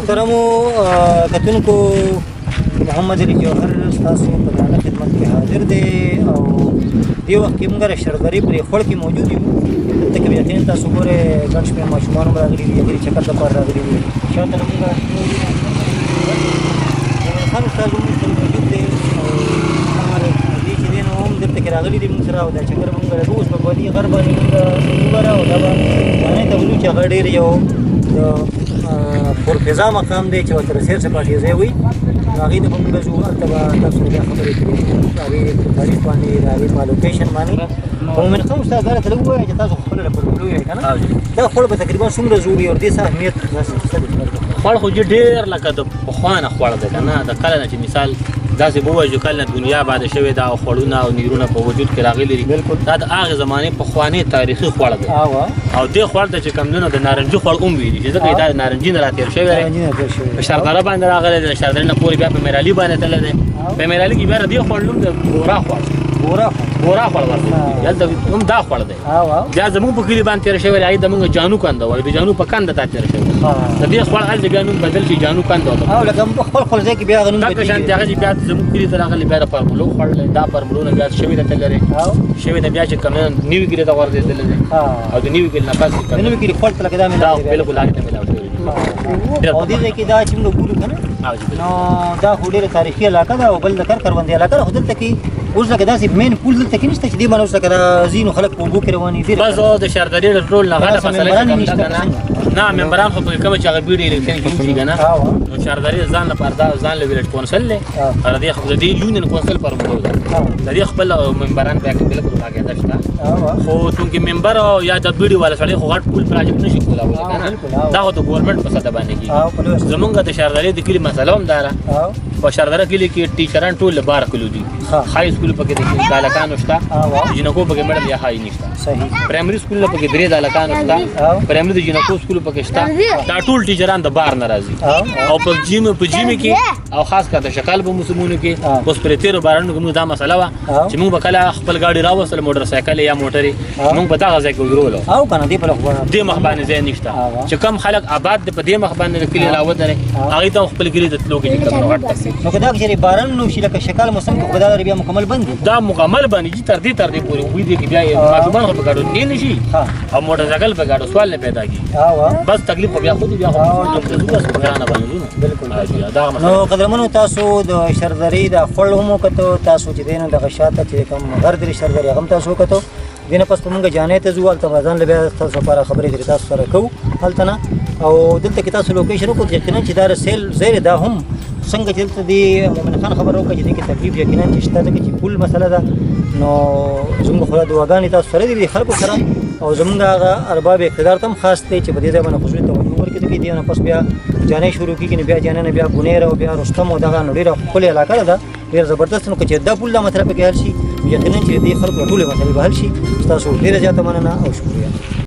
محترمو کتونکو محمد علي جوهر ستاسو په درانه خدمت کې حاضر دی او دې وخت کې موږ شردرې پرې خوړ کې موجود یو. دلته کې یقینا تاسو ګورئ ګڼ شمېر ماشومان هم راغلي دي، هغوی چکر لپاره راغلي دي. شاته موږ خان استاد هم موږ سره موجود دی او دې چې دی نو هم دلته کې راغلي دي موږ سره او دا چکر موږ لرو. اوس په وادي غر باندې موږ وګوره او دا به جانې ته ولو چې هغه ډېر یو پرفضا مقام دی چې ورته سیر سپاټي ځای وي. هغې ته به موږ ځو، هلته به تاسو بیا خبرې کوي د هغې په تاریخ باندې، د هغې په لوکیشن باندې. په مومن خان استاد دا راته ووایه چې تاسو خپله راپرګلو یې که نه دا خوړ به تقریبا څومره زور وي او دې څه اهمیت داسې څه دی؟ خوړ خو ډېر لکه د پخوا نه خوړ دی که نه، د کله نه چې مثال داسې به ووایو چې کله نه دنیا باندې شوې ده او خوړونه او نیرونه په وجود کې راغلي دي. دا د هغې زمانې پخواني تاریخي خوړ دی او دې خوړ ته چې کومونه د نارنجي خوړ هم ویلي چې ځکه دا د نارنجي نه راتېر شوی دی، په شردره باندې راغلی دی، د شردرې نه پورې بیا په میرالي باندې تللی دی. په میرالي کې بیا د دې خوړ نوم د بورا خوړ بورا خوړ ورته هلته هم دا خوړ دی. بیا زموږ په کلي باندې تېره شوی دی، هغې زموږ جانو کنده وایي، د جانو په کنده تا تېره شوی د دې خوړ هلته بیا نوم بدل شي جانو کنده لکه خپل خپل ځای کې بیا هغه نوم دغه شانتې هغه چې بیا زموږ کلي ته راغلی بیا د پرملو خوړ دی. دا پرملونه بیا شوي ده تللی دی، شوي ده بیا چې کوم نوي کلي ته غورځېدلی دی او د نوي کلي نه پس د نوي کلي خوړ ته لکه دا میلاو دی. بلکل هغې ته میلاو شوی دی. او دې ځای کې دا چې موږ ګورو که نه نو دا خو ډېره تاریخي علاقه ده او بل د کروندې علاقه ده. خو دلته کې اوس لکه داسې مین پول دلته کې نشته چې دې باندې اوس لکه ځینو خلک په اوبو کې روانې دي. بس د شردرې د ټول نه غټه مسله چې کوم ده که نه نه ممبران خو پکې کومه چې هغه بیډ الکشن کې وشي که نه نو شردرې ځان لپاره دا ځان له ویلېج کونسل دی او د دې یونین کونسل پرملو ده، د دې خپل ممبران بیا بلکل باقاعده شته. خو چونکې ممبر یا د بیډي والا سړی خو غټ پول پراجکټ نشي کولی که نه، دا خو د ګورنمنټ په سطح باندې کېږي. زمونږ د شردرې د کلي مسله هم دا ده، په شردره کلي کې ټیچران ټول له باره کلو دي. های سکول پکې د هلکانو شته، جینکو پکې میډل یا های نشته. پرایمري سکول پکې درې د هلکانو شته، پرایمري د جینکو سکول پکې شته. دا ټول ټیچران د بار نه راځي او په جیمې کې او خاص کر د شکال په موسمونو کې اوس پرې تېرو بارانو کې موږ دا مسله وه چې موږ به کله خپل ګاډي راوستل موټر سایکل یا موټرې موږ په دغه ځای کې ودرولو او که نه دې مخ باندې ځای نشته چې کم خلک آباد دی په دې مخ باندې د کلي راودرې هغوی ته خپل کلي ته تلو کې چې کوم غټ تکلیف نو که دا چېرې باران نه وشي لکه شکال موسم کې خو دا بیا مکمل بند دی. دا مکمل بند دي تر دې پورې وي دي کې بیا ماشومان خو په ګاډو نه نشي او موټر سایکل په ګاډو سوال نه پیدا کېږي. بس تکلیف بیا خو بیا خو ګرانه باندې نو قدرمنو تاسو د شردرې د خوړ هم وکتو، تاسو چې دی نو دغه شاته چې کوم غر دی شردرې هغه هم تاسو وکتو. دې نه پس په موږ جانې ته ځو، هلته به ځان له بیا تاسو لپاره خبرې ترې تاسو سره کوو هلته نه. او دلته کې تاسو لوکیشن وکړو یقینا چې دا سیل ځای دی، دا هم څنګه چې دلته د مومن خان خبره وکړه چې دې کې تکلیف یقینا چې شته ځکه چې پول مسله ده. نو زموږ خو دعاګانې تاسو سره دي د خلکو سره او زموږ هغه ارباب اقتدار ته هم خاص دی چې په دې ځای باندې خصوصي توجه ورکړي. ځکه دې نه پس بیا جانې شروع کېږي نو بیا جانې نه بیا ګنیر او بیا رستم او دغه نو ډېره ښکلې علاقه ده، ډېر زبردست. نو که چې دا پول دا مطلب پکې حل شي یقینا چې دې خلکو ټولې مسلې به حل شي. ستاسو ډېره زیاته مننه او شکریه.